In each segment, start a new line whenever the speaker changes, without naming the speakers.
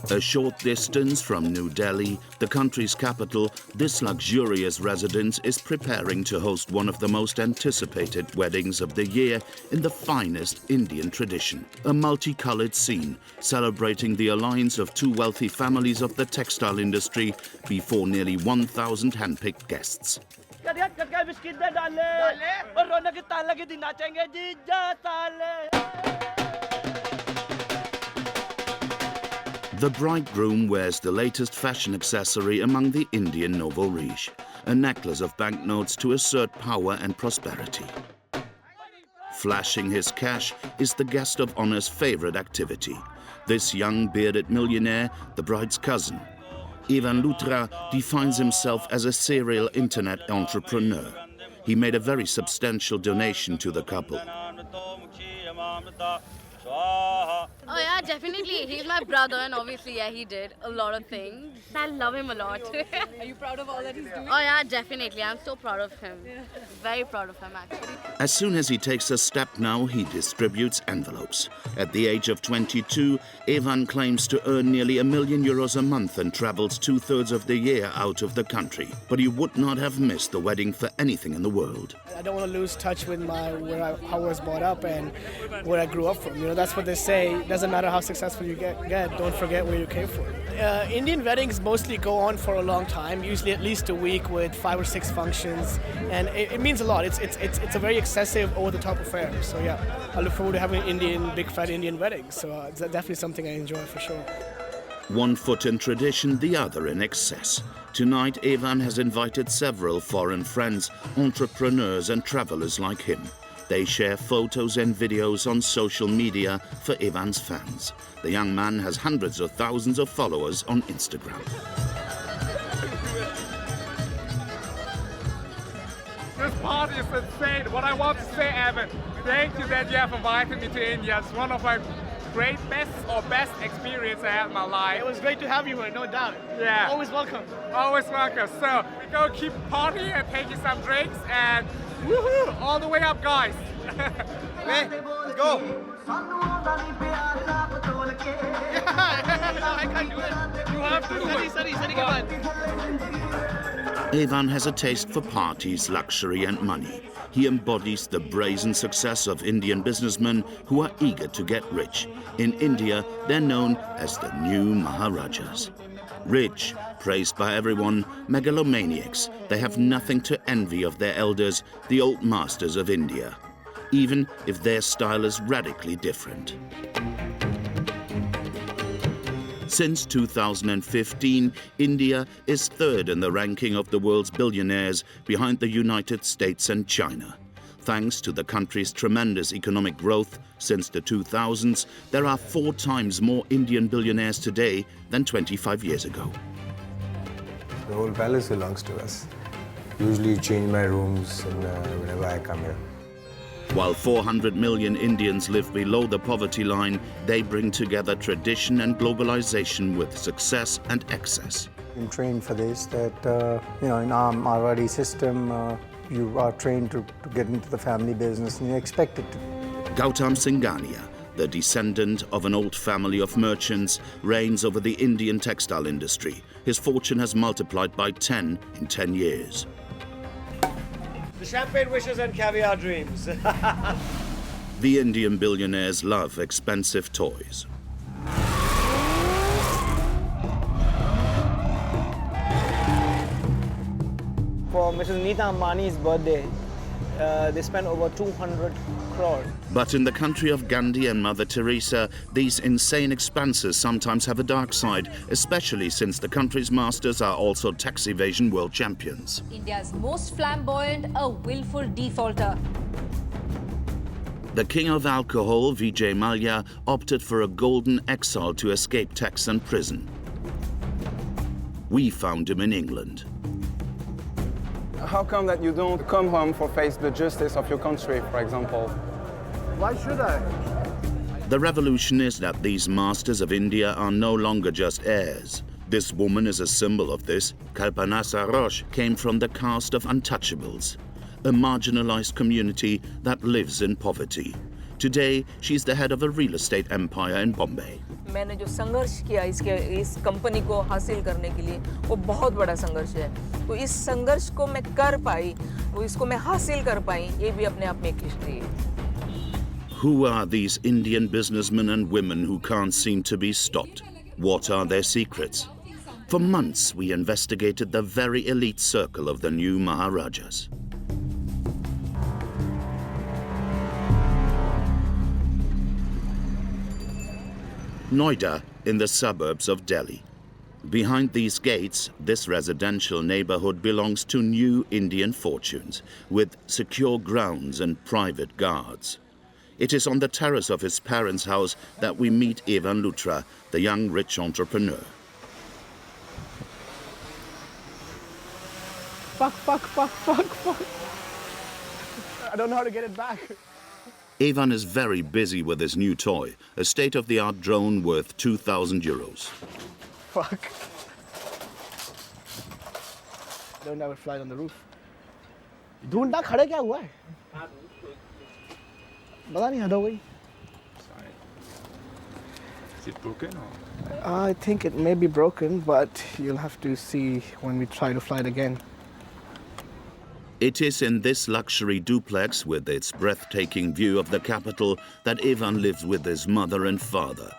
A short distance from New Delhi, the country's capital, this luxurious residence is preparing to host one of the most anticipated weddings of the year in the finest Indian tradition. A multicolored scene celebrating the alliance of two wealthy families of the textile industry before nearly 1,000 handpicked guests. The bridegroom wears the latest fashion accessory among the Indian nouveau riche, a necklace of banknotes to assert power and prosperity. Flashing his cash is the guest of honor's favorite activity. This young bearded millionaire, the bride's cousin. Ivan Lutra defines himself as a serial internet entrepreneur. He made a very substantial donation to the couple.
Oh yeah, definitely. He's my brother and obviously, yeah, he did a lot of things. I love him a lot.
Are you proud of all that he's doing?
Oh yeah, definitely. I'm so proud of him. Yeah. Very proud of him, actually.
As soon as he takes a step now, he distributes envelopes. At the age of 22, Ivan claims to earn nearly €1 million a month and travels 2/3 of the year out of the country. But he would not have missed the wedding for anything in the world.
I don't want to lose touch with how I was brought up and where I grew up from. You know, that's what they say. It doesn't matter how successful you get, don't forget where you came from. Indian weddings mostly go on for a long time, usually at least a week with 5 or 6 functions, and it means a lot. It's a very excessive, over-the-top affair. So yeah, I look forward to having an big fat Indian wedding. So it's definitely something I enjoy for sure.
One foot in tradition, the other in excess. Tonight, Ivan has invited several foreign friends, entrepreneurs and travelers like him. They share photos and videos on social media for Ivan's fans. The young man has hundreds of thousands of followers on Instagram.
This party is insane. What I want to say, Evan, thank you that you have invited me to India. It's one of my best experience I had in my life.
It was great to have you here, no doubt.
Yeah.
Always welcome.
Always welcome. So we go keep partying and taking some drinks and woohoo, all the way up, guys.
Okay, let's go. I can't do it. You have to. Sorry, come on.
Ivan has a taste for parties, luxury and money. He embodies the brazen success of Indian businessmen who are eager to get rich. In India, they're known as the new Maharajas. Rich, praised by everyone, megalomaniacs, they have nothing to envy of their elders, the old masters of India, even if their style is radically different. Since 2015, India is third in the ranking of the world's billionaires, behind the United States and China. Thanks to the country's tremendous economic growth since the 2000s, there are 4 times more Indian billionaires today than 25 years ago.
The whole palace belongs to us. Usually change my rooms whenever I come here.
While 400 million Indians live below the poverty line, they bring together tradition and globalization with success and excess.
I'm trained for this, that in our Marwari system, you are trained to get into the family business and you're expected to.
Gautam Singhania, the descendant of an old family of merchants, reigns over the Indian textile industry. His fortune has multiplied by 10 in 10 years.
The champagne wishes and caviar dreams.
The Indian billionaires love expensive toys.
For Mrs. Nita Ambani's birthday, they spent over 200 crore.
But in the country of Gandhi and Mother Teresa, these insane expenses sometimes have a dark side, especially since the country's masters are also tax evasion world champions.
India's most flamboyant, a willful defaulter.
The king of alcohol, Vijay Mallya, opted for a golden exile to escape tax and prison. We found him in England.
How come that you don't come home for face the justice of your country, for example?
Why should I?
The revolution is that these masters of India are no longer just heirs. This woman is a symbol of this. Kalpana Saroj came from the caste of untouchables, a marginalized community that lives in poverty. Today, she's the head of a real estate empire in Bombay.
मैंने जो संघर्ष किया इस company को हासिल करने के लिए, वो बहुत बड़ा संघर्ष है। तो इस संघर्ष को मैं कर पाई, वो इसको मैं हासिल कर पाई, ये भी अपने आप में एक हिस्ट्री है।
Who are these Indian businessmen and women who can't seem to be stopped? What are their secrets? For months, we investigated the very elite circle of the new Maharajas. Noida, in the suburbs of Delhi. Behind these gates, this residential neighborhood belongs to new Indian fortunes, with secure grounds and private guards. It is on the terrace of his parents' house that we meet Evan Lutra, the young rich entrepreneur.
Fuck. I don't know how to get it back.
Evan is very busy with his new toy, a state-of-the-art drone worth 2,000 euros.
Fuck. Don't ever fly on the roof. ढूंढना खड़े क्या हुआ है? पता नहीं हटा वही.
Is it broken or?
I think it may be broken, but you'll have to see when we try to fly it again.
It is in this luxury duplex with its breathtaking view of the capital that Evan lives with his mother and father.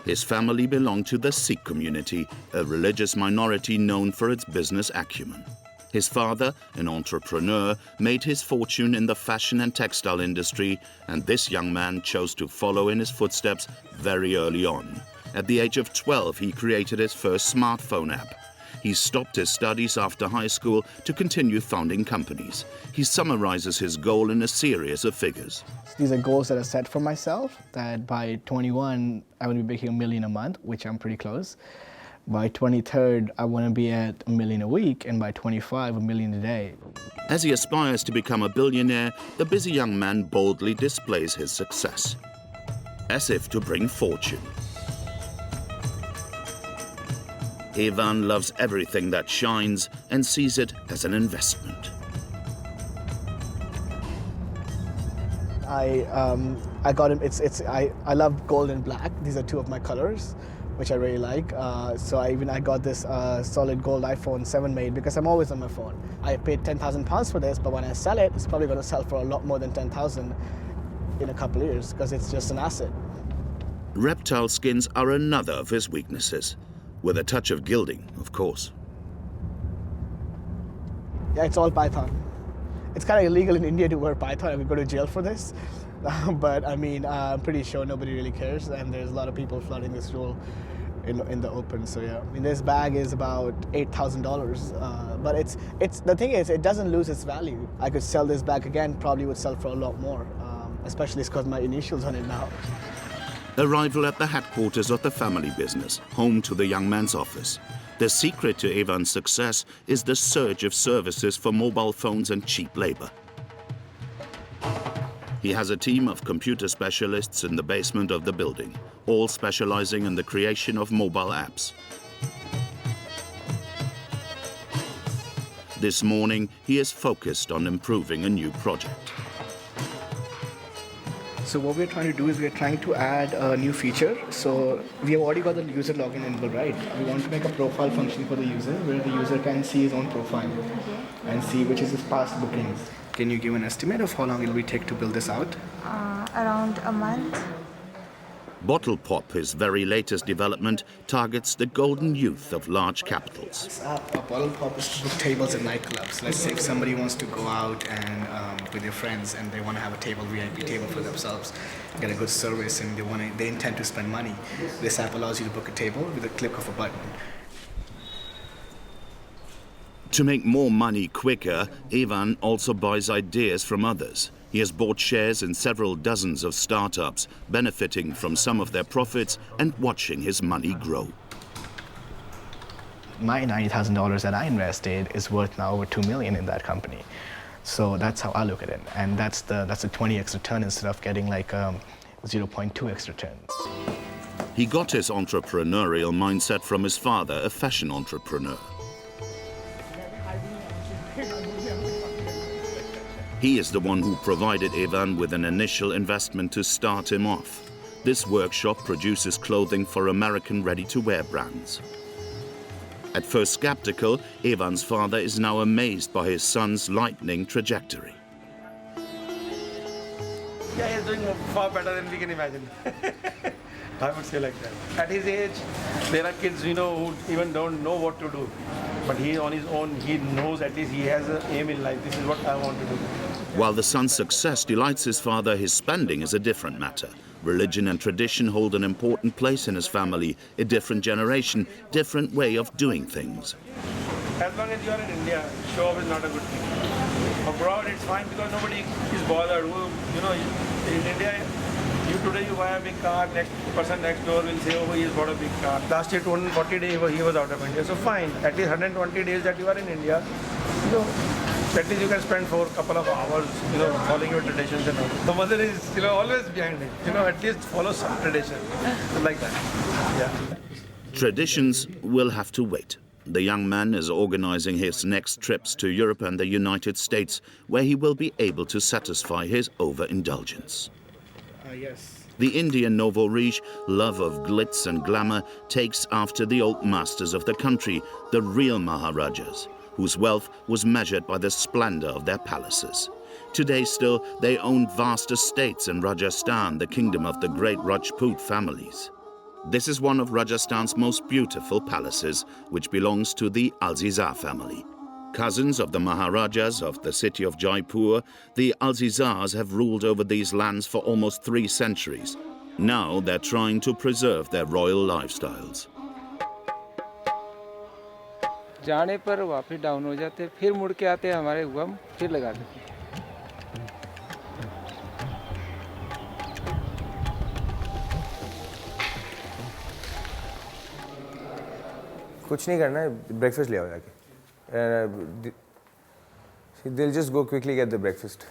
His family belonged to the Sikh community, a religious minority known for its business acumen. His father, an entrepreneur, made his fortune in the fashion and textile industry, and this young man chose to follow in his footsteps very early on. At the age of 12, he created his first smartphone app. He stopped his studies after high school to continue founding companies. He summarizes his goal in a series of figures.
These are goals that I set for myself, that by 21, I want to be making $1 million a month, which I'm pretty close. By 23rd, I want to be at $1 million a week, and by 25, $1 million a day.
As he aspires to become a billionaire, the busy young man boldly displays his success, as if to bring fortune. Evan loves everything that shines and sees it as an investment.
I got him. I love gold and black. These are two of my colors, which I really like. So I got this solid gold iPhone 7 made because I'm always on my phone. I paid £10,000 for this, but when I sell it, it's probably going to sell for a lot more than 10,000 in a couple of years because it's just an asset.
Reptile skins are another of his weaknesses, with a touch of gilding, of course.
Yeah, it's all python. It's kind of illegal in India to wear python. I would go to jail for this. But I mean, I'm pretty sure nobody really cares, and there's a lot of people flooding this role in the open. So yeah, I mean, this bag is about $8,000. But it's the thing is, it doesn't lose its value. I could sell this bag again, probably would sell for a lot more, especially because my initials on it now.
Arrival at the headquarters of the family business, home to the young man's office. The secret to Evan's success is the surge of services for mobile phones and cheap labor. He has a team of computer specialists in the basement of the building, all specializing in the creation of mobile apps. This morning, he is focused on improving a new project.
So what we're trying to do is we're trying to add a new feature. So we have already got the user login enabled, right? We want to make a profile function for the user where the user can see his own profile and see which is his past bookings. Can you give an estimate of how long it will take to build this out?
Around a month.
Bottle Pop, his very latest development, targets the golden youth of large capitals.
Bottle Pop is to book tables at nightclubs. Let's say if somebody wants to go out and with their friends and they want to have a table, VIP table for themselves, get a good service, and they intend to spend money. This app allows you to book a table with a click of a button.
To make more money quicker, Evan also buys ideas from others. He has bought shares in several dozens of startups, benefiting from some of their profits and watching his money grow.
My $90,000 that I invested is worth now over $2 million in that company. So that's how I look at it. And that's a 20x return instead of getting like 0.2x return.
He got his entrepreneurial mindset from his father, a fashion entrepreneur. He is the one who provided Evan with an initial investment to start him off. This workshop produces clothing for American ready-to-wear brands. At first skeptical, Evan's father is now amazed by his son's lightning trajectory.
Yeah, he's doing far better than we can imagine. I would say like that. At his age, there are kids, who even don't know what to do. But he, on his own, he knows at least he has an aim in life. This is what I want to do.
While the son's success delights his father, his spending is a different matter. Religion and tradition hold an important place in his family, a different generation, different way of doing things.
As long as you are in India, show off is not a good thing. Abroad, it's fine because nobody is bothered. In India, today you buy a big car, next person next door will say, oh, he has bought a big car. Last year, 240 days, he was out of India. So fine, at least 120 days that you are in India, at least you can spend for a couple of hours, following your traditions and all. The mother is, always behind it. At least follow some tradition, like that. Yeah.
Traditions will have to wait. The young man is organizing his next trips to Europe and the United States, where he will be able to satisfy his overindulgence.
Yes.
The Indian nouveau riche love of glitz and glamour takes after the old masters of the country, the real Maharajas, whose wealth was measured by the splendor of their palaces. Today still, they own vast estates in Rajasthan, the kingdom of the great Rajput families. This is one of Rajasthan's most beautiful palaces, which belongs to the Alzizar family. Cousins of the Maharajas of the city of Jaipur, the Alzizars have ruled over these lands for almost 3 centuries. Now they're trying to preserve their royal lifestyles.
जाने पर वापस down हो जाते, फिर मुड़ के आते हमारे हुआ फिर लगा देते।
कुछ नहीं करना है, ब्रेकफास्ट ले आओ जाके। They'll just go quickly get the breakfast.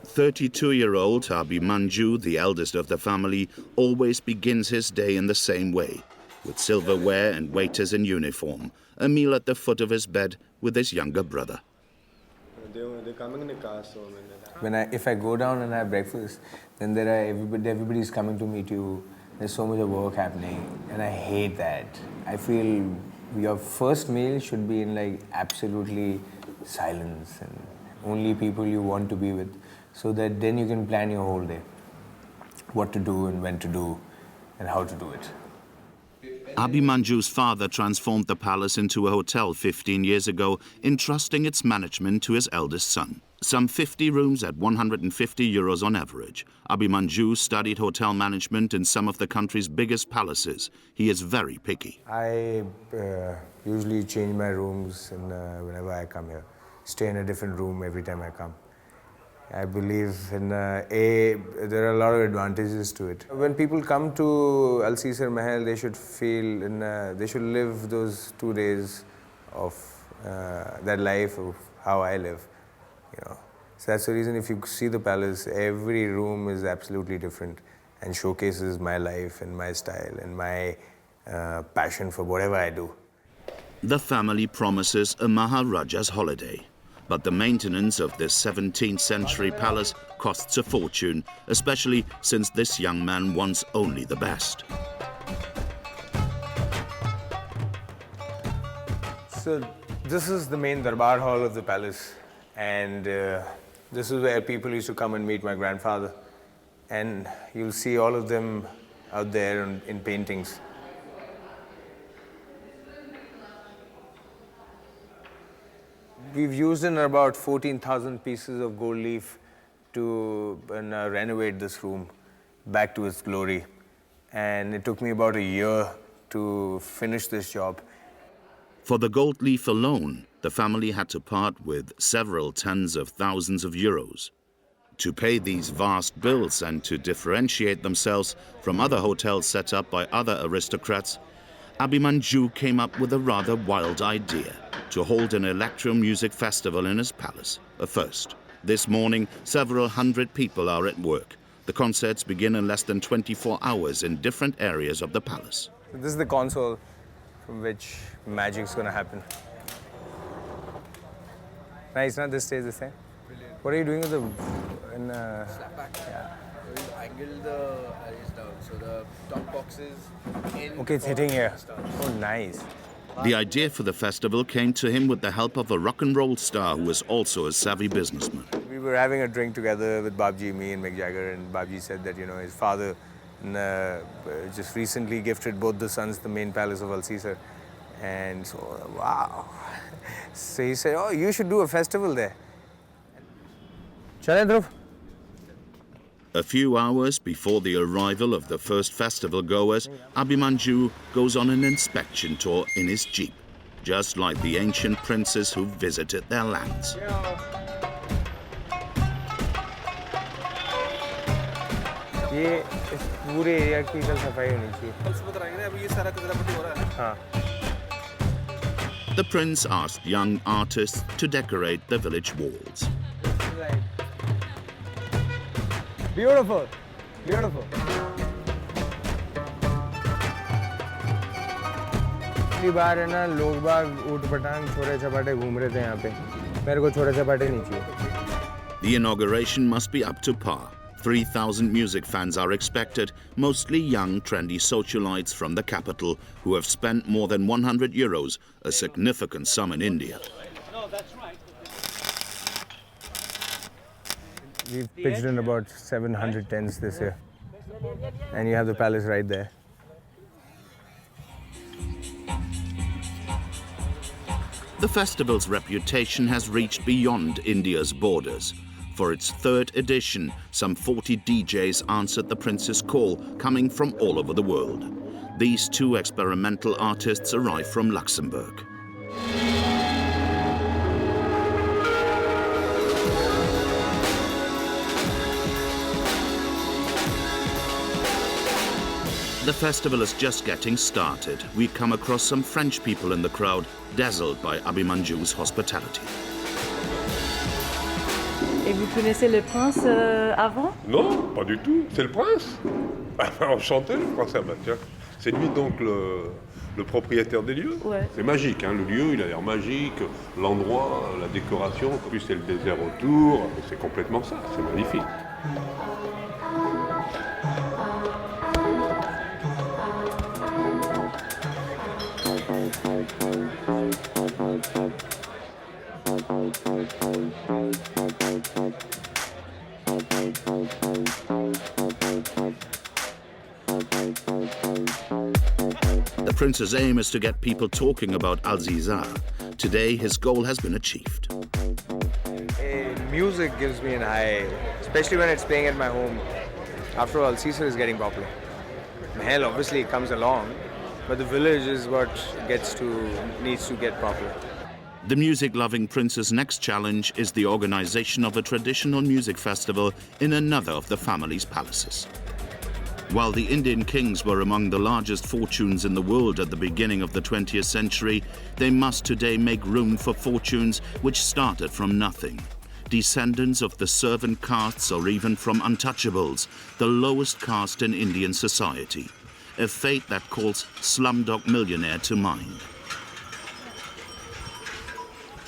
32-year-old Abhimanyu, the eldest of the family, always begins his day in the same way, with silverware and waiters in uniform, a meal at the foot of his bed with his younger brother.
They're coming in the car, so if I go down and have breakfast, then everybody's coming to meet you. There's so much of work happening, and I hate that. I feel your first meal should be in absolutely silence and only people you want to be with, so that then you can plan your whole day, what to do and when to do and how to do it.
Abhimanyu's father transformed the palace into a hotel 15 years ago, entrusting its management to his eldest son. Some 50 rooms at 150 euros on average. Abhimanyu studied hotel management in some of the country's biggest palaces. He is very picky.
I usually change my rooms whenever I come here. Stay in a different room every time I come. I believe in there are a lot of advantages to it. When people come to Alzizar Mahal, they should feel they should live those 2 days of that life of how I live. So that's the reason if you see the palace, every room is absolutely different and showcases my life and my style and my passion for whatever I do.
The family promises a Maharaja's holiday, but the maintenance of this 17th century palace costs a fortune, especially since this young man wants only the best.
So this is the main Darbar hall of the palace, and this is where people used to come and meet my grandfather, and you'll see all of them out there in paintings. We've used in about 14,000 pieces of gold leaf to renovate this room back to its glory, and it took me about a year to finish this job.
For the gold leaf alone, the family had to part with several tens of thousands of euros. To pay these vast bills and to differentiate themselves from other hotels set up by other aristocrats, Abhimanyu came up with a rather wild idea to hold an electro music festival in his palace, a first. This morning, several hundred people are at work. The concerts begin in less than 24 hours in different areas of the palace.
This is the console from which magic's going to happen. Nice, now this stays the same. What are you doing with the... Snapback. Yeah.
We'll angle the arrays down, so the top boxes in.
Okay, it's hitting here. Oh, nice.
The idea for the festival came to him with the help of a rock and roll star who was also a savvy businessman.
We were having a drink together with Babji, me and Mick Jagger, and Babji said that, you know, his father just recently gifted both the sons the main palace of Alcesar. And so, wow. So he said, oh, you should do a festival there. Chale Dhruv.
A few hours before the arrival of the first festival goers, Abhimanyu goes on an inspection tour in his jeep, just like the ancient princes who visited their lands.
ये इस पूरे area की कल सफाई होनी चाहिए। हाँ।
The prince asked young artists to decorate the village walls.
Beautiful, beautiful. पहली बार है ना लोग बाग ऊट पटांग छोरे छपाटे घूम रहे थे यहाँ पे। मेरे को छोरे छपाटे नहीं चाहिए।
The inauguration must be up to par. 3,000 music fans are expected, mostly young, trendy socialites from the capital who have spent more than €100, a significant sum in India.
We've pitched in about 700 tents this year. And you have the palace right there.
The festival's reputation has reached beyond India's borders. For its third edition, some 40 DJs answered the prince's call, coming from all over the world. These two experimental artists arrived from Luxembourg. The festival is just getting started. We come across some French people in the crowd, dazzled by Abhimanyu's hospitality.
Et vous connaissez le prince avant?
Non, pas du tout. C'est le prince. Enchanté, le prince Amatien. C'est lui donc le propriétaire des lieux.
Ouais.
C'est magique, hein. Le lieu, il a l'air magique. L'endroit, la décoration, en plus c'est le désert autour. C'est complètement ça, c'est magnifique.
The prince's aim is to get people talking about Alcesar. Today, his goal has been achieved.
Music gives me an high, especially when it's playing at my home. After all, Alcesar is getting popular. Mahal obviously comes along, but the village is what needs to get popular.
The music-loving prince's next challenge is the organization of a traditional music festival in another of the family's palaces. While the Indian kings were among the largest fortunes in the world at the beginning of the 20th century, they must today make room for fortunes which started from nothing. Descendants of the servant castes or even from untouchables, the lowest caste in Indian society. A fate that calls Slumdog Millionaire to mind.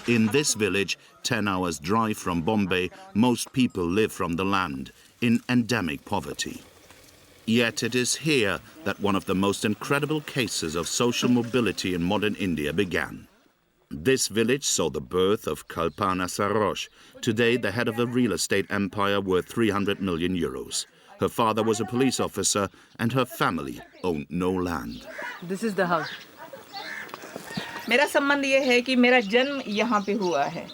In this village, 10 hours drive from Bombay, most people live from the land, in endemic poverty. Yet it is here that one of the most incredible cases of social mobility in modern India began. This village saw the birth of Kalpana Saroj, today the head of a real estate empire worth €300 million. Her father was a police officer and her family owned no land.
This is the house. मेरा संबंध ये है कि मेरा जन्म यहाँ पे हुआ है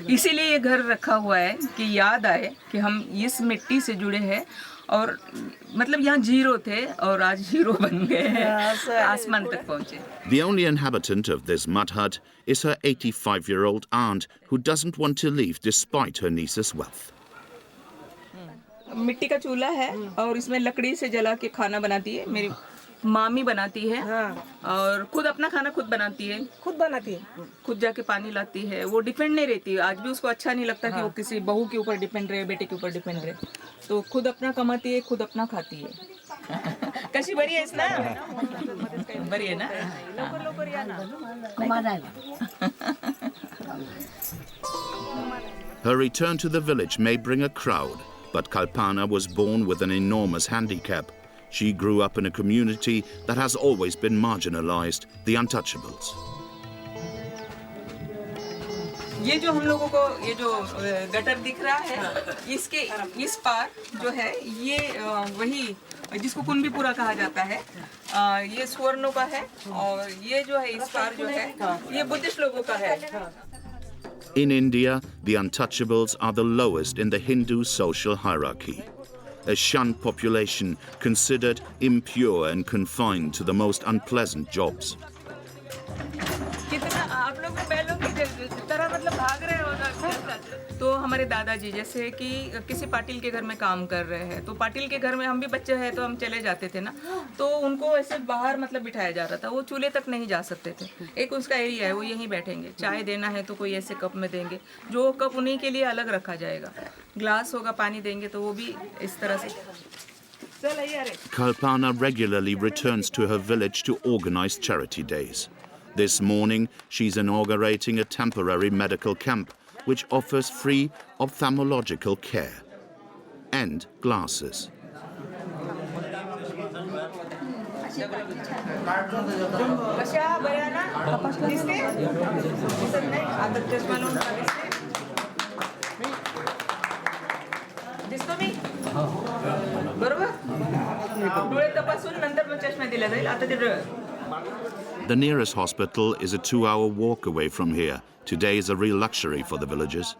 इसीलिए ये घर रखा हुआ है कि याद आए कि हम इस मिट्टी से जुड़े हैं और मतलब यहाँ जीरो थे और आज हीरो बन गए हैं आसमान तक पहुँचे.
The only inhabitant of this mud hut is her 85-year-old aunt who doesn't want to leave despite her niece's wealth.
मिट्टी का चूल्हा है और इसमें लकड़ी से जला के खाना बनाती है. मेरी मामी बनाती है और खुद अपना खाना खुद बनाती है. खुद जाके पानी लाती है. वो डिपेंड नहीं रहती. आज भी उसको अच्छा नहीं लगता कि वो किसी बहू के ऊपर डिपेंड रहे, बेटे के ऊपर डिपेंड रहे. तो खुद अपना कमाती है, खुद अपना खाती है. कशी बरी आहेस ना? बरी आहे ना?
Her return to the village may bring a crowd, but Kalpana was born with an enormous handicap. She grew up in a community that has always been marginalized, the untouchables.
ये जो हम लोगों को ये जो गटर दिख रहा है, इसके इस पार जो है ये वही जिसको कुंभीपुरा कहा जाता है, ये स्वर्णों का है और ये जो है इस पार जो है ये बुद्धिस्ट लोगों का है.
In India, the untouchables are the lowest in the Hindu social hierarchy. A shunned population considered impure and confined to the most unpleasant jobs.
तो हमारे दादाजी जैसे कि किसी पाटिल के घर में काम कर रहे हैं, तो पाटिल के घर में हम भी बच्चे हैं तो हम चले जाते थे ना, तो उनको ऐसे बाहर मतलब बिठाया जा रहा था, वो चूल्हे तक नहीं जा सकते थे. एक उसका एरिया है, वो यहीं बैठेंगे, चाय देना है तो कोई ऐसे कप में देंगे, जो कप उन्हीं के लिए अलग रखा जाएगा, ग्लास होगा पानी देंगे तो वो भी इस तरह से.
Kalpana regularly returns to her village to organize charity days. This morning, she's inaugurating a temporary medical camp which offers free ophthalmological care and glasses. The nearest hospital is a 2-hour walk away from here. Today is a real luxury for the villagers.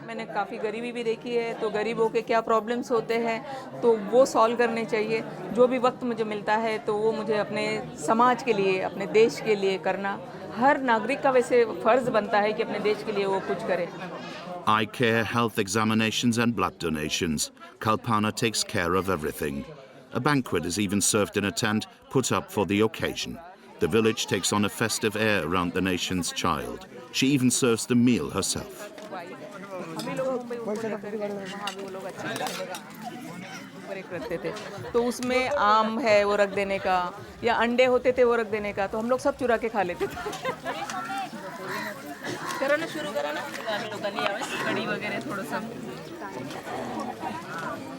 मैंने काफ़ी गरीबी भी देखी है, तो गरीबों के क्या प्रॉब्लम्स होते हैं तो वो सॉल्व करने चाहिए. जो भी वक्त मुझे मिलता है तो वो मुझे अपने समाज के लिए, अपने देश के लिए करना, हर नागरिक का वैसे फर्ज बनता है कि अपने देश के लिए वो कुछ करे.
Eye care, health examinations and blood donations. Kalpana takes care of everything. A banquet is even served in a tent put up for the occasion. The village takes on a festive air around the nation's child. She even serves the meal herself.
तो उसमें आम है वो रख देने का, या अंडे होते थे वो रख देने का, तो हम लोग सब चुरा के खा लेते थे. करो ना, शुरू करो ना, कड़ी वगैरह थोड़ा सा.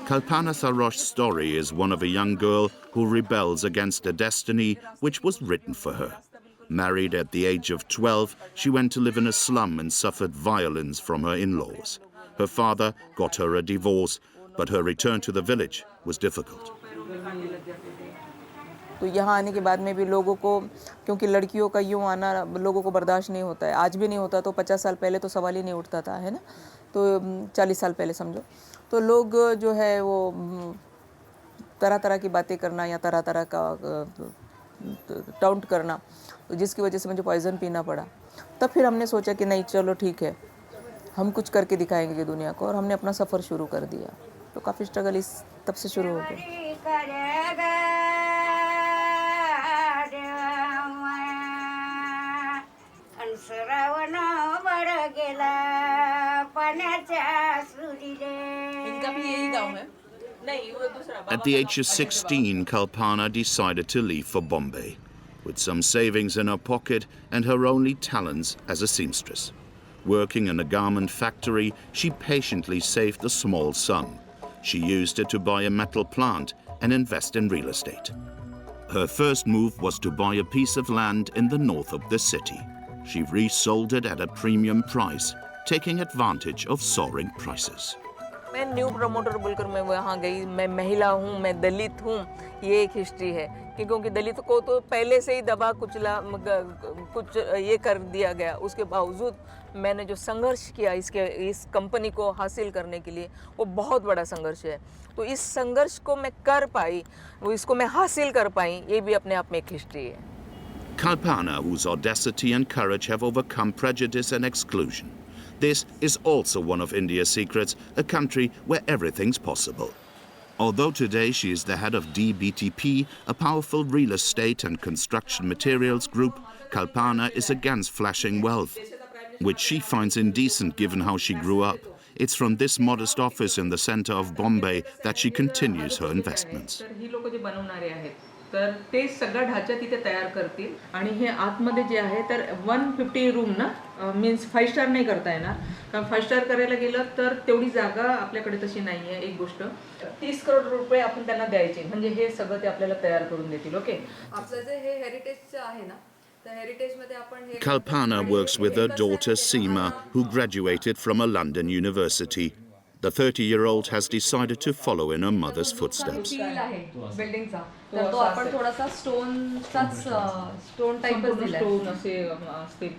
Kalpana Saroj's story is one of a young girl who rebels against a destiny which was written for her. Married at the age of 12, she went to live in a slum and suffered violence from her in-laws. Her father got her a divorce, but her return to the village was difficult.
तो यहाँ आने के बाद में भी लोगों को, क्योंकि लड़कियों का यूँ आना लोगों को बर्दाश्त नहीं होता है, आज भी नहीं होता, तो 50 साल पहले तो सवाल ही नहीं उठता था, है ना, तो 40 साल पहले समझो, तो लोग जो है वो तरह तरह की बातें करना या तरह तरह का टाउंट करना, तो जिसकी वजह से मुझे पॉइजन पीना पड़ा. तब फिर हमने सोचा कि नहीं, चलो ठीक है, हम कुछ करके दिखाएंगे दुनिया को, और हमने अपना सफ़र शुरू कर दिया. तो काफ़ी स्ट्रगल इस तब से शुरू हो गया.
At the age of 16, Kalpana decided to leave for Bombay, with some savings in her pocket and her only talents as a seamstress. Working in a garment factory, she patiently saved a small sum. She used it to buy a metal plant and invest in real estate. Her first move was to buy a piece of land in the north of the city. She resold it at a premium price, taking advantage of soaring prices.
मैं new promoter बोलकर मैं वहाँ गई, मैं महिला हूँ, मैं दलित हूँ, ये एक हिस्ट्री है, क्योंकि दलित को तो पहले से ही दबा कुचला कुछ ये कर दिया गया. उसके बावजूद मैंने जो संघर्ष किया इस कंपनी को हासिल करने के लिए, वो बहुत बड़ा संघर्ष है. तो इस संघर्ष को मैं कर पाई, वो इसको मैं हासिल कर पाई, ये भी अपने आप में एक हिस्ट्री है.
Kalpana, whose audacity and courage have overcome prejudice and exclusion. This is also one of India's secrets, a country where everything's possible. Although today she is the head of DBTP, a powerful real estate and construction materials group, Kalpana is against flashing wealth, which she finds indecent given how she grew up. It's from this modest office in the center of Bombay that she continues her investments.
तर ते सगळा ढाचा तिथे तयार करतील आणि हे आतमध्ये जे आहे तर 150 रूम ना मीन्स 5 स्टार नाही करता येणार कारण 5 स्टार करायला गेलं तर तेवढी जागा आपल्याकडे तशी नाही आहे एक गोष्ट 30 करोड रुपये आपण त्यांना द्यायचे म्हणजे हे सगळं ते आपल्याला तयार करून देतील ओके
आपलं जे हे हेरिटेजचं आहे ना तर हेरिटेजमध्ये आपण हे
Kalpana works with her daughter Seema, who graduated from a London university. The 30-year-old has decided to follow in her mother's footsteps.
Feel आहे बिल्डिंगचा तर तो आपण थोडासा स्टोन टाइपच दिलाय
स्टोन असे असतील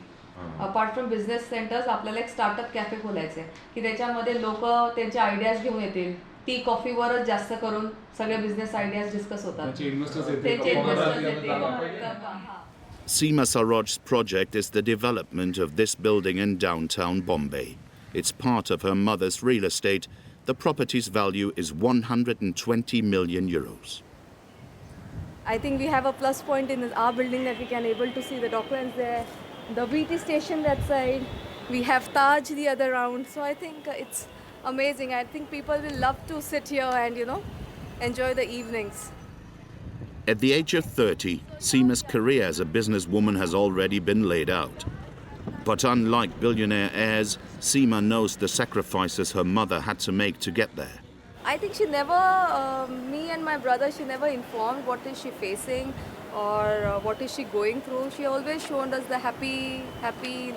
अपार्ट फ्रॉम बिझनेस सेंटर्स आपल्याला एक स्टार्टअप कॅफे खोलायचं आहे की त्याच्यामध्ये लोक त्यांचे आयडियाज घेऊन येतील टी कॉफीवरच जास्त करून सगळे बिझनेस आयडियाज डिस्कस होतात त्यांचे इन्व्हेस्टर्स येतील
Seema Saroj's project is the development of this building in downtown Bombay. It's part of her mother's real estate. The property's value is 120 million euros.
I think we have a plus point in our building that we can able to see the documents there, the BT station that side. We have Taj the other round. So I think it's amazing. I think people will love to sit here and, enjoy the evenings.
At the age of 30, Seema's career as a businesswoman has already been laid out. But unlike billionaire heirs, Seema knows the sacrifices her mother had to make to get there.
I think she never, me and my brother, she never informed what is she facing or what is she going through. She always showed us the happy,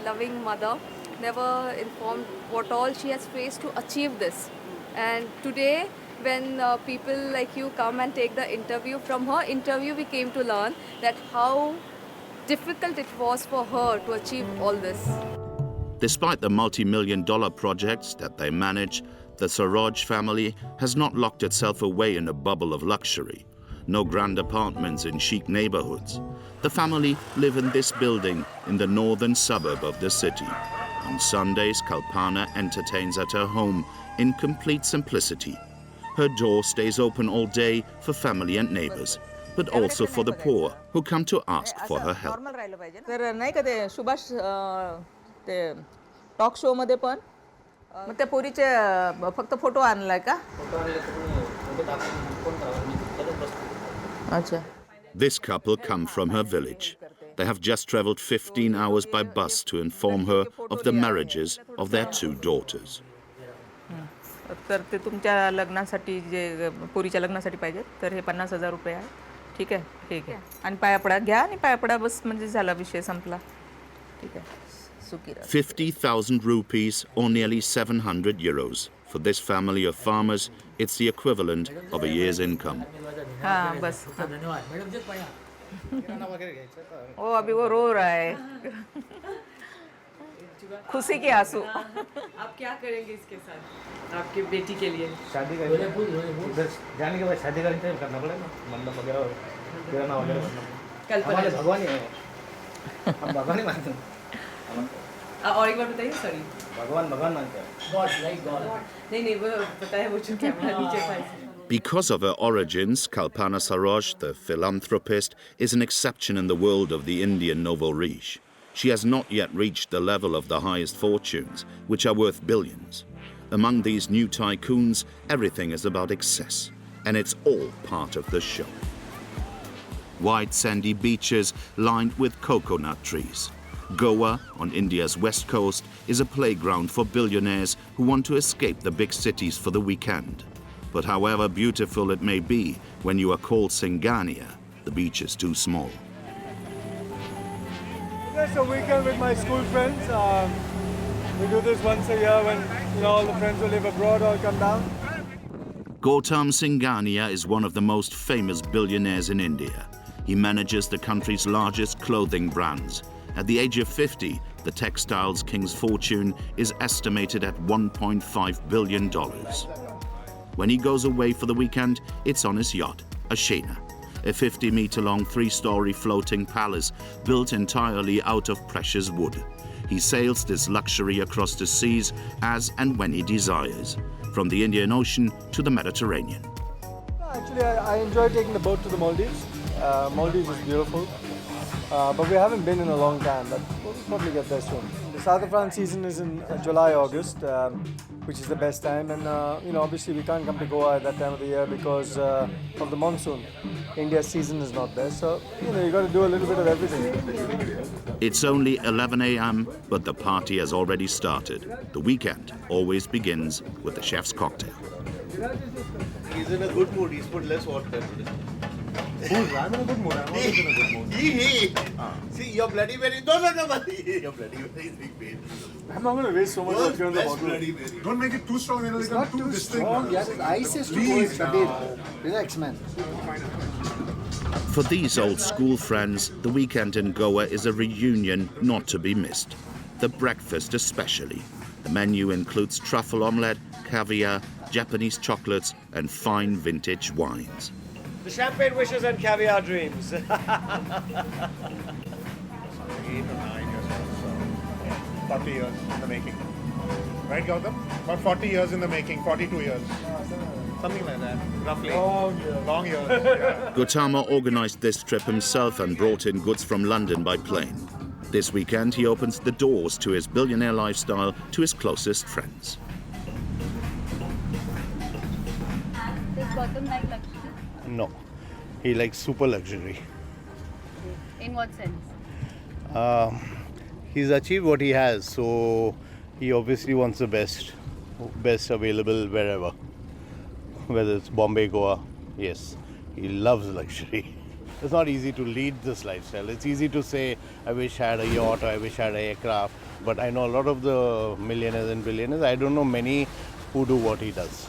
loving mother. Never informed what all she has faced to achieve this. And today, when people like you come and take the interview, from her interview we came to learn that how difficult it was for her to achieve all this.
Despite the multi-million-dollar projects that they manage, the Saroj family has not locked itself away in a bubble of luxury. No grand apartments in chic neighborhoods. The family live in this building in the northern suburb of the city. On Sundays, Kalpana entertains at her home in complete simplicity. Her door stays open all day for family and neighbors, but also for the poor who come to ask for her help.
तर नाही का ते सुभाष ते talk show मध्ये पण मग त्या पोरीचे फक्त photo आणलाय का अच्छा
This couple come from her village. They have just traveled 15 hours by bus to inform her of the marriages of their 2 daughters.
तर ते तुमच्या लग्नासाठी जे पोरीच्या लग्नासाठी पाहिजे तर हे 50,000 रुपये आहे ठीक आहे ठीक आहे आणि पायापडा घ्या आणि पायापडा बस म्हणजे झाला विषय संपला ठीक आहे सुखी रहा
50,000 rupees or nearly 700 euros. For this family of farmers, it's the equivalent of a year's income.
हाँ बस वो अभी वो रो रहा है खुशी के आंसू
आप क्या करेंगे इसके साथ आपके बेटी के लिए
शादी करेंगे उधर जाने के बाद शादी करना पड़ेगा मंडप वगैरह किराना वगैरह हमारे भगवान ही है हम भगवान ही मानते हैं
और एक बार बताइए सॉरी
भगवान मानते हैं
गॉड लाइक गॉड नहीं वो बताया वो जो कैमरा नीचे था
Because of her origins, Kalpana Saroj, the philanthropist, is an exception in the world of the Indian nouveau riche. She has not yet reached the level of the highest fortunes, which are worth billions. Among these new tycoons, everything is about excess, and it's all part of the show. Wide sandy beaches lined with coconut trees. Goa, on India's west coast, is a playground for billionaires who want to escape the big cities for the weekend. But however beautiful it may be, when you are called Singhania, the beach is too small.
It's a weekend with my school friends. We do this once a year when all the friends who live abroad all come down.
Gautam Singhania is one of the most famous billionaires in India. He manages the country's largest clothing brands. At the age of 50, the textiles king's fortune is estimated at $1.5 billion. When he goes away for the weekend, it's on his yacht, a Sheena, a 50-meter-long 3-story floating palace built entirely out of precious wood. He sails this luxury across the seas as and when he desires, from the Indian Ocean to the Mediterranean.
Actually, I enjoy taking the boat to the Maldives. Maldives is beautiful, but we haven't been in a long time, but we'll probably get there soon. saffron season is in July, August, which is the best time. And obviously we can't come to Goa at that time of the year because of the monsoon. India's season is not there, so you got to do a little bit of everything.
It's only 11 a.m., but the party has already started. The weekend always begins with the chef's cocktail.
He's in a good mood. He's put less water today.
I'm in a good mood. I'm always in a good mood.
See, you're bloody Mary. No. You're bloody Mary is big pain.
I'm not going to waste so much water on the bottle.
Bloody Mary.
Don't make it too strong. It's not too strong. Yeah, the ice is too cold. Relax, man.
For these old school friends, the weekend in Goa is a reunion not to be missed. The breakfast especially. The menu includes truffle omelette, caviar, Japanese chocolates and fine vintage wines.
The champagne wishes and caviar dreams.
8 or 9 years old, so 40 years in the making. Right, Gautam? About 40 years in the making, 42 years. Something like that, roughly. Long years. Yeah.
Gautama organized this trip himself and brought in goods from London by plane. This weekend, he opens the doors to his billionaire lifestyle to his closest friends.
Does Gautam like luxury?
No, he likes super luxury.
In what sense?
He's achieved what he has, so he obviously wants the best available wherever. Whether it's Bombay, Goa, yes, he loves luxury. It's not easy to lead this lifestyle. It's easy to say, I wish I had a yacht or I wish I had an aircraft. But I know a lot of the millionaires and billionaires. I don't know many who do what he does.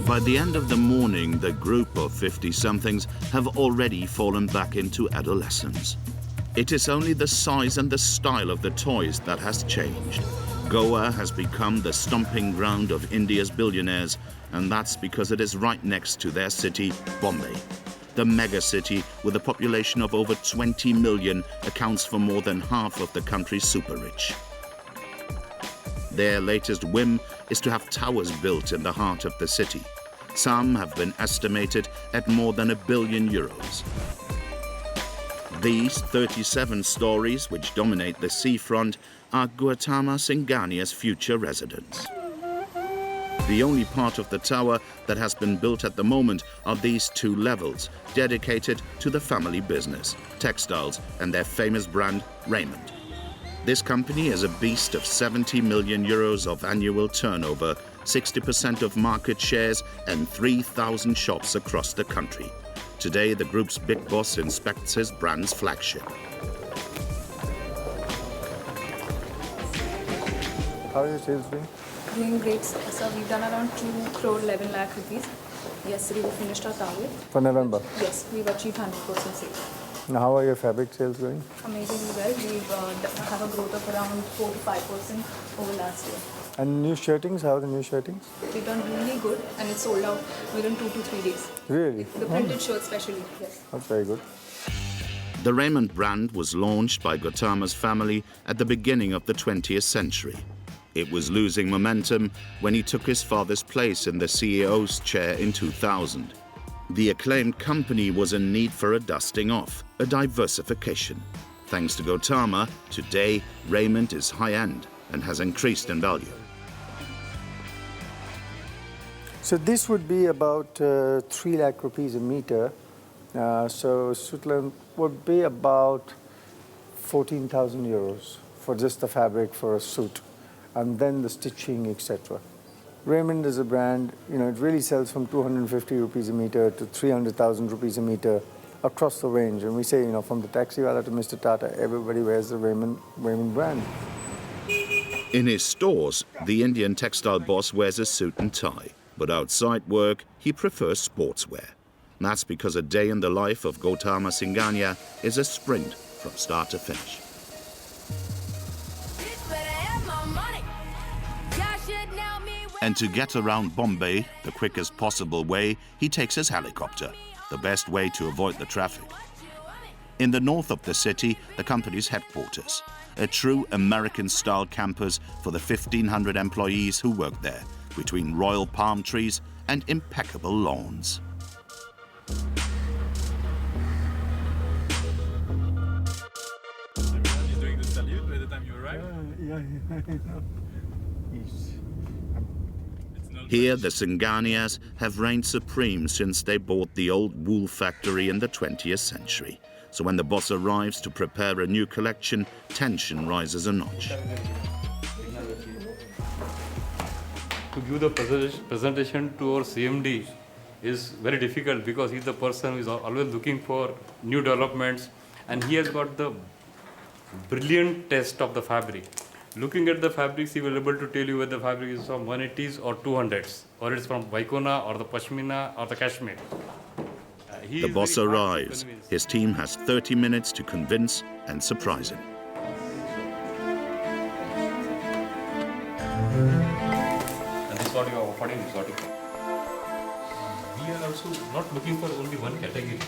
By the end of the morning, the group of 50-somethings have already fallen back into adolescence. It is only the size and the style of the toys that has changed. Goa has become the stomping ground of India's billionaires, and that's because it is right next to their city, Bombay. The mega city, with a population of over 20 million, accounts for more than half of the country's super-rich. Their latest whim is to have towers built in the heart of the city. Some have been estimated at more than €1 billion. These 37 stories, which dominate the seafront, are Gautam Singhania's future residence. The only part of the tower that has been built at the moment are these 2 levels, dedicated to the family business, textiles, and their famous brand, Raymond. This company is a beast of €70 million of annual turnover, 60% of market shares, and 3,000 shops across the country. Today, the group's big boss inspects his brand's flagship.
How are your sales doing?
Doing great, sir. We've done around 2 crore 11 lakh rupees. Yesterday we finished our target.
For November?
Yes, we've achieved 100% sales.
Now, how are your fabric sales going?
Amazingly well. We have a growth of around 4 to 5% over last year.
And new shirtings, how are the new shirtings?
We've done really good and it's sold out within 2 to 3 days.
Really?
The printed shirt especially, yes.
That's very good.
The Raymond brand was launched by Gautama's family at the beginning of the 20th century. It was losing momentum when he took his father's place in the CEO's chair in 2000. The acclaimed company was in need for a dusting off, a diversification. Thanks to Gautama, today Raymond is high-end and has increased in value.
So this would be about 3 lakh rupees a meter. So Switzerland would be about 14,000 euros for just the fabric for a suit, and then the stitching, etc. Raymond is a brand, it really sells from 250 rupees a meter to 300,000 rupees a meter across the range. And we say, from the taxiwala to Mr. Tata, everybody wears the Raymond brand.
In his stores, the Indian textile boss wears a suit and tie, but outside work, he prefers sportswear. That's because a day in the life of Gautam Singhania is a sprint from start to finish. And to get around Bombay the quickest possible way, he takes his helicopter, the best way to avoid the traffic. In the north of the city, the company's headquarters, a true American-style campus for the 1,500 employees who work there, between royal palm trees and impeccable lawns. Here, the Singhanias have reigned supreme since they bought the old wool factory in the 20th century. So when the boss arrives to prepare a new collection, tension rises a notch.
To give the presentation to our CMD is very difficult because he's the person who is always looking for new developments, and he has got the brilliant taste of the fabric. Looking at the fabrics, he will be able to tell you whether the fabric is from 180s or 200s, or it's from Vaikona or the Pashmina or the Kashmir.
The boss arrives. His team has 30 minutes to convince and surprise him.
And this is what you are offering, this is what you can. We are also not looking for only one category.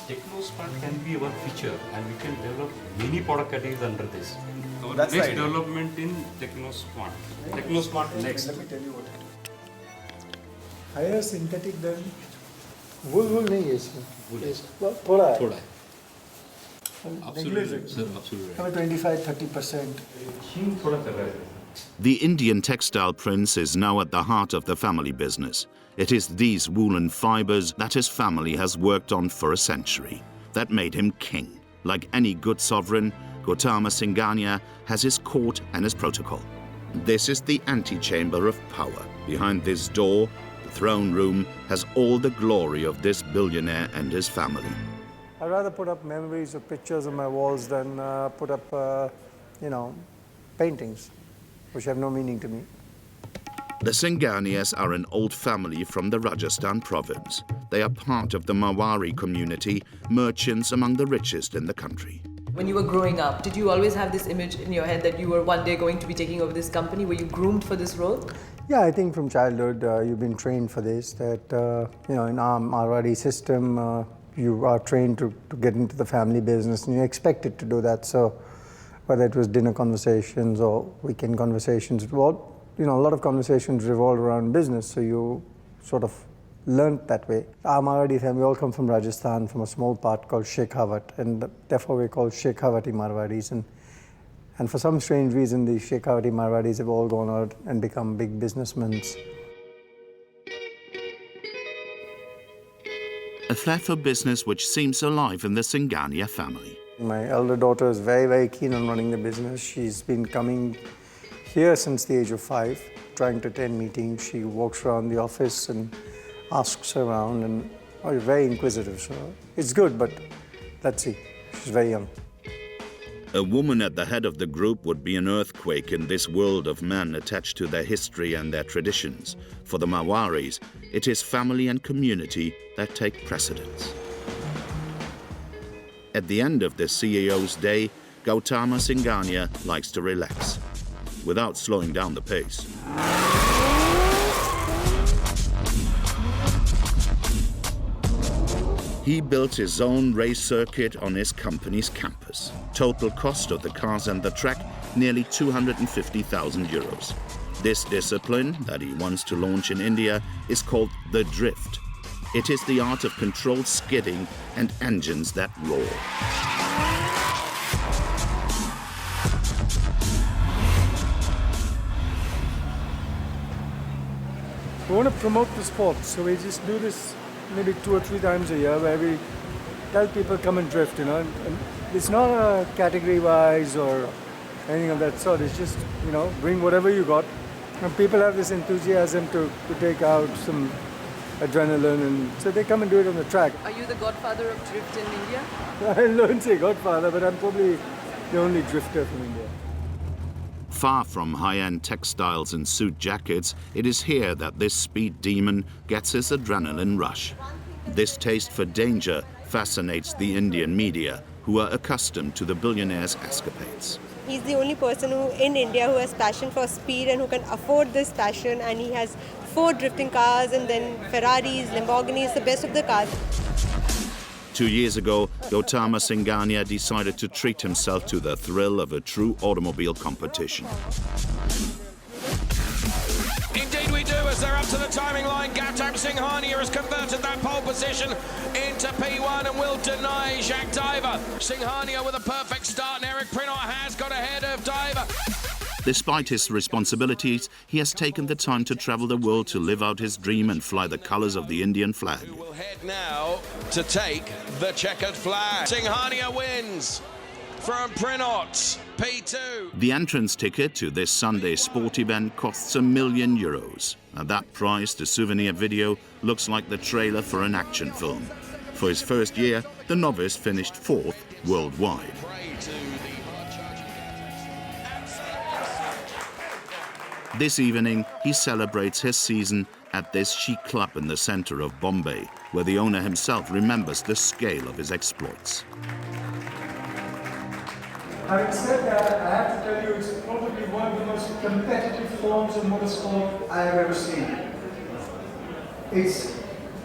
Technosmart can be one feature, and we can develop many product categories under this. Our next development in Technosmart. Technosmart next.
Let me tell you what it is. Higher synthetic than wool नहीं है इसमें. थोड़ा है.
थोड़ा है.
Absolutely, sir, absolutely. 25-30%.
The Indian textile prince is now at the heart of the family business. It is these woolen fibers that his family has worked on for a century. That made him king. Like any good sovereign, Gautam Singhania has his court and his protocol. This is the antechamber of power. Behind this door, the throne room has all the glory of this billionaire and his family.
I'd rather put up memories or pictures on my walls than put up, paintings, which have no meaning to me.
The Singhanias are an old family from the Rajasthan province. They are part of the Marwari community, merchants among the richest in the country.
When you were growing up, did you always have this image in your head that you were one day going to be taking over this company? Were you groomed for this role?
Yeah, I think from childhood you've been trained for this, that, in our Marwari system, you are trained to get into the family business and you're expected to do that. So whether it was dinner conversations or weekend conversations, a lot of conversations revolved around business, so you sort of learned that way. Our Marwari family all come from Rajasthan, from a small part called Shekhawat, and therefore we're called Shekhawati Marwadis. And for some strange reason, the Shekhawati Marwadis have all gone out and become big businessmen.
A flair for business which seems alive in the Singhania family.
My elder daughter is very, very keen on running the business. She's been coming here since the age of 5, trying to attend meetings. She walks around the office and asks around, and very inquisitive. So it's good, but let's see. She's very young.
A woman at the head of the group would be an earthquake in this world of men attached to their history and their traditions. For the Marwaris, it is family and community that take precedence. At the end of the CEO's day, Gautam Singhania likes to relax, without slowing down the pace. He built his own race circuit on his company's campus. Total cost of the cars and the track, nearly 250,000 euros. This discipline that he wants to launch in India is called the drift. It is the art of controlled skidding and engines that roar.
We want to promote the sport, so we just do this maybe 2 or 3 times a year, where we tell people come and drift, and it's not a category-wise or anything of that sort. It's just, bring whatever you got. And people have this enthusiasm to take out some adrenaline, and so they come and do it on the track.
Are you the godfather of drift in India?
I don't say godfather, but I'm probably the only drifter from India.
Far from high-end textiles and suit jackets, it is here that this speed demon gets his adrenaline rush. This taste for danger fascinates the Indian media, who are accustomed to the billionaire's escapades.
He's the only person in India who has passion for speed and who can afford this passion, and he has 4 drifting cars and then Ferraris, Lamborghinis, the best of the cars.
2 years ago, Gautam Singhania decided to treat himself to the thrill of a true automobile competition.
Indeed we do, as they're up to the timing line. Gautam Singhania has converted that pole position into P1 and will deny Jacques Diver. Singhania with a perfect start, and Eric Prinot has got ahead of Diver.
Despite his responsibilities, he has taken the time to travel the world to live out his dream and fly the colors of the Indian flag.
We'll head now to take the checkered flag. Singhania wins from Prinot, P2.
The entrance ticket to this Sunday sport event costs €1 million. At that price, the souvenir video looks like the trailer for an action film. For his first year, the novice finished 4th worldwide. This evening, he celebrates his season at this chic club in the center of Bombay, where the owner himself remembers the scale of his exploits.
Having said that, I have to tell you, it's probably one of the most competitive forms of motorsport I have ever seen. It's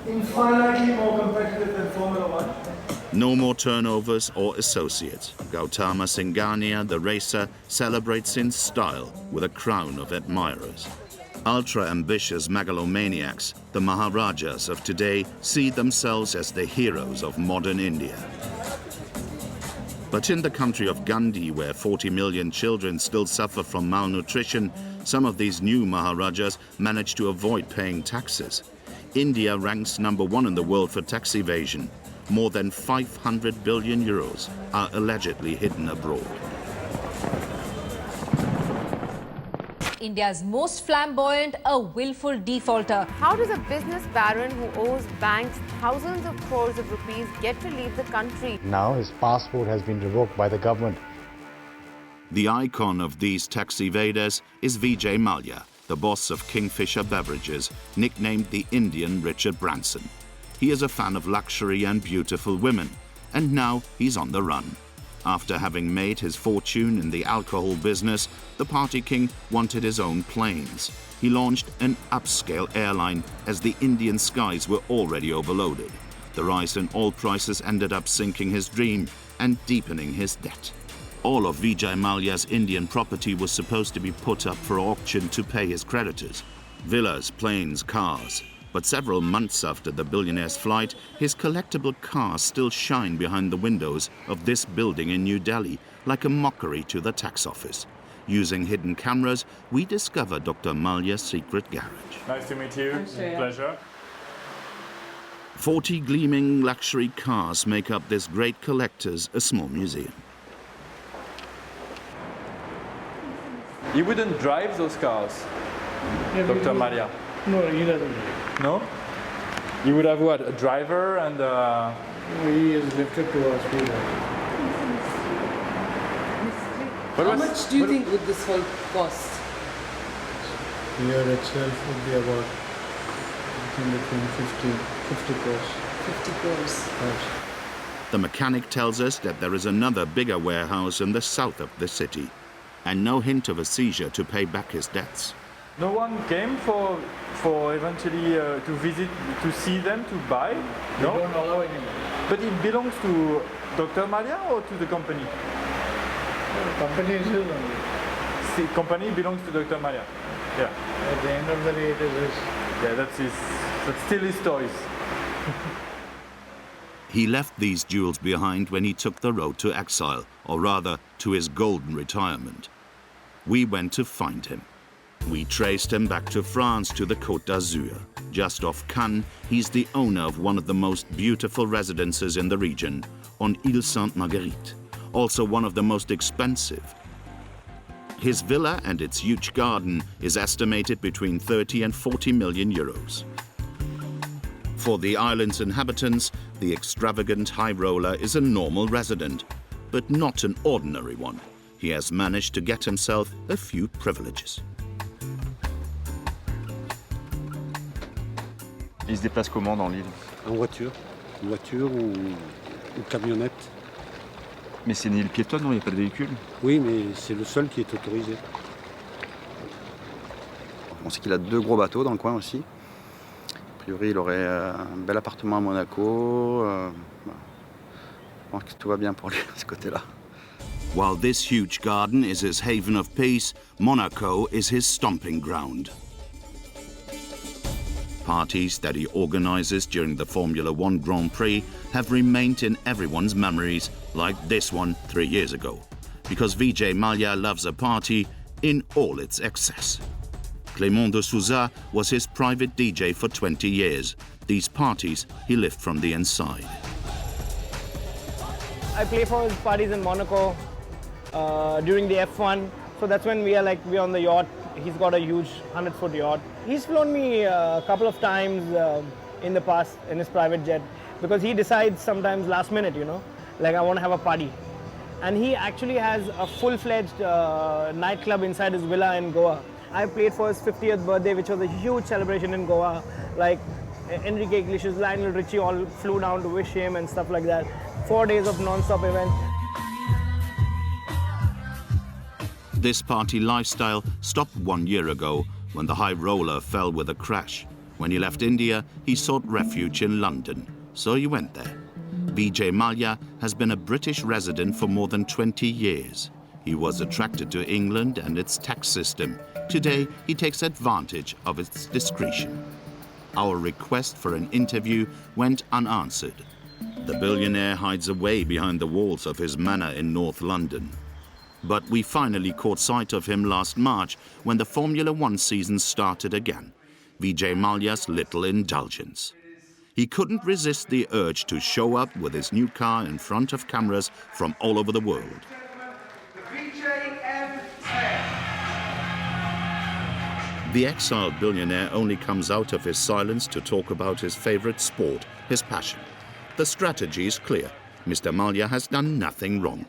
infinitely more competitive than Formula One.
No more turnovers or associates. Gautam Singhania, the racer, celebrates in style with a crown of admirers. Ultra-ambitious megalomaniacs, the Maharajas of today, see themselves as the heroes of modern India. But in the country of Gandhi, where 40 million children still suffer from malnutrition, some of these new Maharajas manage to avoid paying taxes. India ranks #1 in the world for tax evasion. More than €500 billion are allegedly hidden abroad.
India's most flamboyant, a willful defaulter.
How does a business baron who owes banks thousands of crores of rupees get to leave the country?
Now his passport has been revoked by the government.
The icon of these tax evaders is Vijay Mallya, the boss of Kingfisher Beverages, nicknamed the Indian Richard Branson. He is a fan of luxury and beautiful women, and now he's on the run. After having made his fortune in the alcohol business, the party king wanted his own planes. He launched an upscale airline as the Indian skies were already overloaded. The rise in oil prices ended up sinking his dream and deepening his debt. All of Vijay Mallya's Indian property was supposed to be put up for auction to pay his creditors. Villas, planes, cars. But several months after the billionaire's flight, his collectible cars still shine behind the windows of this building in New Delhi, like a mockery to the tax office. Using hidden cameras, we discover Dr. Mallya's secret garage.
Nice to meet you. Pleasure.
40 gleaming luxury cars make up this great collector's a small museum.
He wouldn't drive those cars, Dr. Mallya.
No, he doesn't.
No? You would have what? A driver and
He is lifted to us.
How much do you think would this whole cost?
Here itself would be about between 50 crores.
50 crores.
Right.
The mechanic tells us that there is another bigger warehouse in the south of the city, and no hint of a seizure to pay back his debts.
no one came for eventually to visit, to see them, to buy? No?
We don't allow anyone.
But it belongs to Dr. Mallya or to the company?
The company is his only.
The company belongs to Dr. Mallya. Yeah.
At the end of the day, it is his.
Yeah, that's still his toys.
He left these jewels behind when he took the road to exile, or rather, to his golden retirement. We went to find him. We traced him back to France, to the Côte d'Azur. Just off Cannes, he's the owner of one of the most beautiful residences in the region, on Ile Sainte-Marguerite, also one of the most expensive. His villa and its huge garden is estimated between 30 and 40 million euros. For the island's inhabitants, the extravagant high roller is a normal resident, but not an ordinary one. He has managed to get himself a few privileges.
Il se déplace comment dans l'île?
En voiture. En voiture ou camionnette.
Mais c'est une île piétonne, non? Il n'y a pas de véhicule?
Oui, mais c'est le seul qui est autorisé.
On sait qu'il a 2 gros bateaux dans le coin aussi. A priori, il aurait un bel appartement à Monaco. Je pense que tout va bien pour lui de ce côté-là.
While this huge garden is his haven of peace, Monaco is his stomping ground. Parties that he organizes during the Formula One Grand Prix have remained in everyone's memories, like this one 3 years ago. Because Vijay Mallya loves a party, in all its excess. Clément de Souza was his private DJ for 20 years. These parties he lived from the inside.
I play for his parties in Monaco during the F1. So that's when we're on the yacht. He's got a huge 100-foot yacht. He's flown me a couple of times in the past in his private jet because he decides sometimes last minute, like I want to have a party. And he actually has a full-fledged nightclub inside his villa in Goa. I played for his 50th birthday, which was a huge celebration in Goa. Like Enrique Iglesias, Lionel Richie all flew down to wish him and stuff like that. 4 days of non-stop events.
This party lifestyle stopped 1 year ago when the high roller fell with a crash. When he left India, he sought refuge in London, so he went there. Vijay Mallya has been a British resident for more than 20 years. He was attracted to England and its tax system. Today, he takes advantage of its discretion. Our request for an interview went unanswered. The billionaire hides away behind the walls of his manor in North London. But we finally caught sight of him last March when the Formula One season started again. Vijay Mallya's little indulgence. He couldn't resist the urge to show up with his new car in front of cameras from all over the world. The exiled billionaire only comes out of his silence to talk about his favorite sport, his passion. The strategy is clear. Mr. Mallya has done nothing wrong.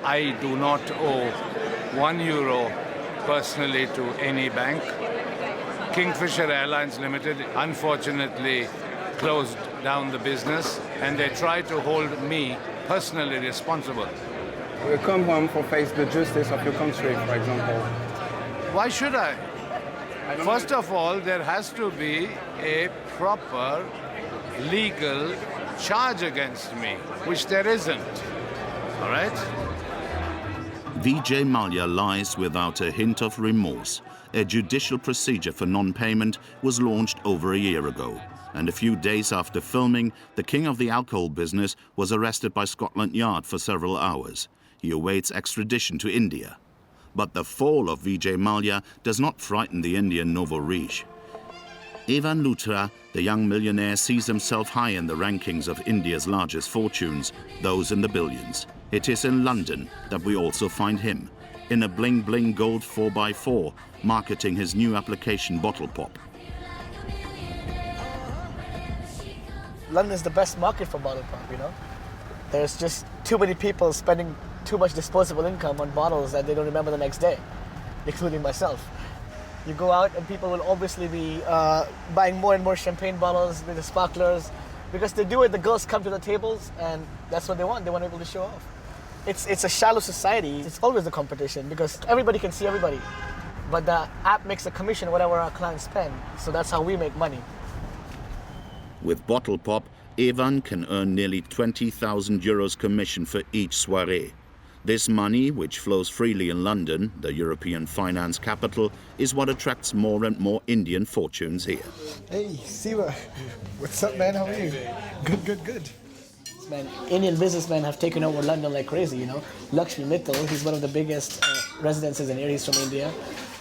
I do not owe €1 personally to any bank. Kingfisher Airlines Limited unfortunately closed down the business and they tried to hold me personally responsible.
You come home to face the justice of your country, for example.
Why should I? First of all, there has to be a proper legal charge against me, which there isn't. All right?
Vijay Mallya lies without a hint of remorse. A judicial procedure for non-payment was launched over a year ago. And a few days after filming, the king of the alcohol business was arrested by Scotland Yard for several hours. He awaits extradition to India. But the fall of Vijay Mallya does not frighten the Indian nouveau riche. Evan Luthra, the young millionaire, sees himself high in the rankings of India's largest fortunes, those in the billions. It is in London that we also find him, in a bling-bling gold 4x4, marketing his new application Bottle Pop.
London is the best market for bottle pop, There's just too many people spending too much disposable income on bottles that they don't remember the next day, including myself. You go out and people will obviously be buying more and more champagne bottles with the sparklers because they do it, the girls come to the tables and that's what they want. They want people to show off. It's a shallow society. It's always a competition because everybody can see everybody. But the app makes a commission whatever our clients spend. So that's how we make money.
With Bottle Pop, Evan can earn nearly €20,000 commission for each soirée. This money, which flows freely in London, the European finance capital, is what attracts more and more Indian fortunes here.
Hey, Siva. What's up, man? How are you? Good. Man, Indian businessmen have taken over London like crazy, Lakshmi Mittal, he's one of the biggest residences in here. He's from India.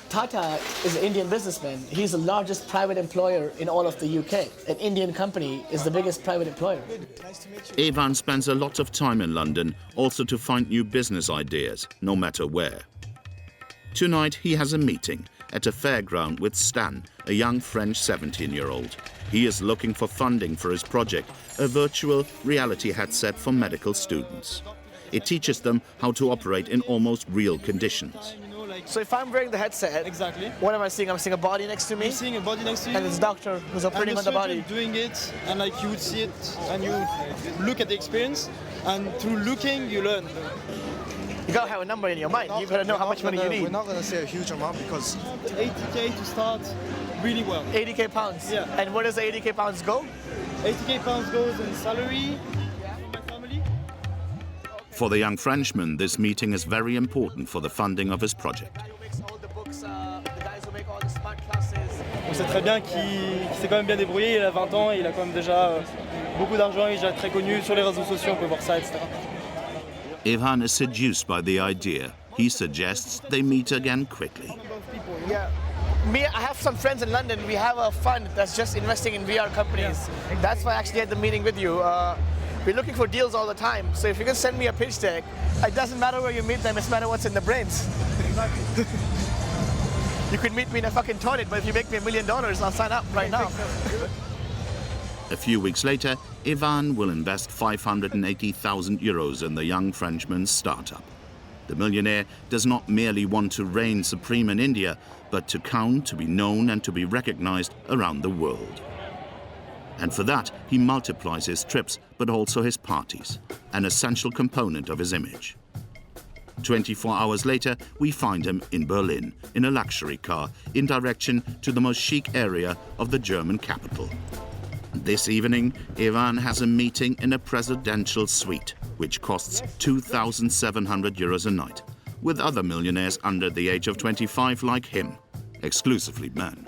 Tata is an Indian businessman. He's the largest private employer in all of the UK. An Indian company is the biggest private employer. Nice to meet you.
Evan spends a lot of time in London, also to find new business ideas, no matter where. Tonight, he has a meeting at a fairground with Stan, a young French 17-year-old. He is looking for funding for his project, a virtual reality headset for medical students. It teaches them how to operate in almost real conditions.
So if I'm wearing the headset,
exactly,
what am I seeing? I'm seeing a body next to me.
You're seeing a body next to you,
and it's a doctor who's operating on the body.
Doing it, and you would see it, and you look at the experience, and through looking, you learn.
You gotta have a number in your mind. You gotta know how much money you need.
We're not gonna say a huge amount because 80k to start, really well.
80k pounds.
Yeah.
And where does the 80k pounds go?
80k pounds goes in salary.
For the young Frenchman, this meeting is very important for the funding of his project.
On sait très bien qu'il s'est quand même bien débrouillé, il a 20 ans, il a quand même déjà beaucoup d'argent, il est déjà très connu sur les réseaux sociaux, on peut voir ça, etc.
Ivan is seduced by the idea. He suggests they meet again quickly.
Yeah. I have some friends in London. We have a fund that's just investing in VR companies. That's why I actually had the meeting with you. We're looking for deals all the time. So if you can send me a pitch deck, it doesn't matter where you meet them, it's matter what's in the brains. You could meet me in a fucking toilet, but if you make me $1 million, I'll sign up right now.
A few weeks later, Ivan will invest 580,000 euros in the young Frenchman's startup. The millionaire does not merely want to reign supreme in India, but to count, to be known and to be recognized around the world. And for that, he multiplies his trips, but also his parties, an essential component of his image. 24 hours later, we find him in Berlin, in a luxury car, in direction to the most chic area of the German capital. This evening, Ivan has a meeting in a presidential suite, which costs 2,700 euros a night, with other millionaires under the age of 25 like him, exclusively men.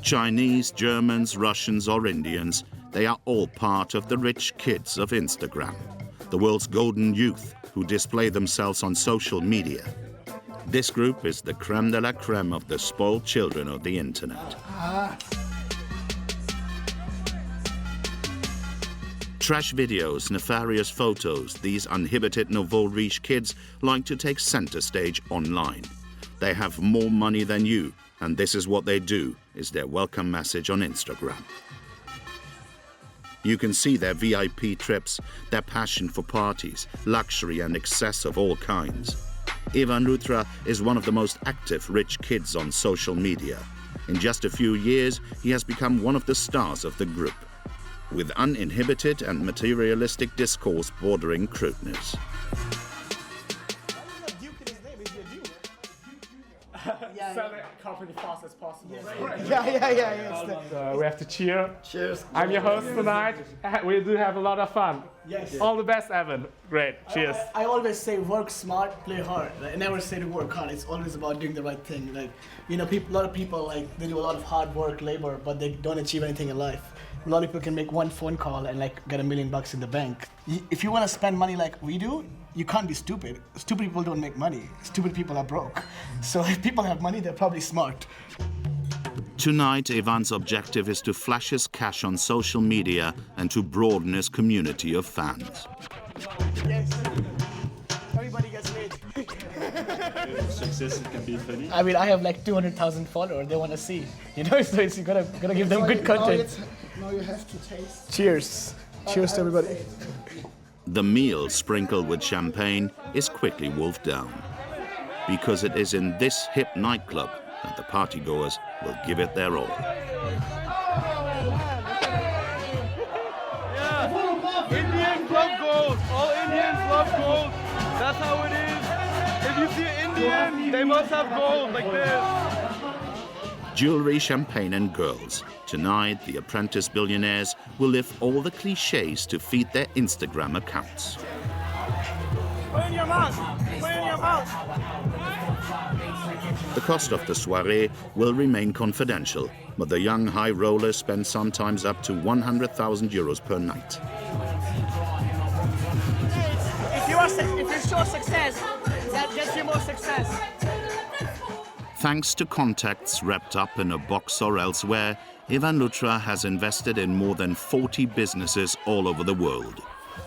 Chinese, Germans, Russians or Indians, they are all part of the rich kids of Instagram, the world's golden youth who display themselves on social media. This group is the creme de la creme of the spoiled children of the internet. Trash videos, nefarious photos, these uninhibited nouveau riche kids like to take center stage online. They have more money than you, and this is what they do, is their welcome message on Instagram. You can see their VIP trips, their passion for parties, luxury and excess of all kinds. Ivan Lutra is one of the most active rich kids on social media. In just a few years, he has become one of the stars of the group, with uninhibited and materialistic discourse bordering crudeness.
Sell it company fast as possible. Yeah.
We have to cheer.
Cheers.
I'm your host tonight. We do have a lot of fun.
Yes.
All the best, Evan. Great. Cheers.
I always say work smart, play hard. I never say to work hard. It's always about doing the right thing. Like, you know, a lot of people, like, they do a lot of hard work, labor, but they don't achieve anything in life. A lot of people can make one phone call and like get $1 million in the bank. If you want to spend money like we do, you can't be stupid. Stupid people don't make money. Stupid people are broke. So if people have money, they're probably smart.
Tonight, Ivan's objective is to flash his cash on social media and to broaden his community of fans.
Yes. Everybody gets paid.
Success can be funny.
I mean, I have like 200,000 followers. They want to see, you know. So you gotta give them good content.
Now you have to taste.
Cheers. Cheers to everybody.
The meal, sprinkled with champagne, is quickly wolfed down, because it is in this hip nightclub that the partygoers will give it their all.
Indians love gold. All Indians love gold. That's how it is. If you see an Indian, they must have gold like this.
Jewelry, champagne and girls. Tonight, the apprentice billionaires will live all the cliches to feed their Instagram accounts.
Put in your mouth. Put in your mouth.
The cost of the soirée will remain confidential, but the young high rollers spend sometimes up to 100,000 euros per night.
If you show success, that gets you more success.
Thanks to contacts wrapped up in a box or elsewhere, Ivan Lutra has invested in more than 40 businesses all over the world.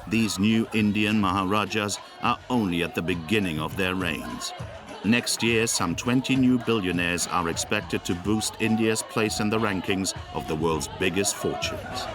These new Indian Maharajas are only at the beginning of their reigns. Next year, some 20 new billionaires are expected to boost India's place in the rankings of the world's biggest fortunes.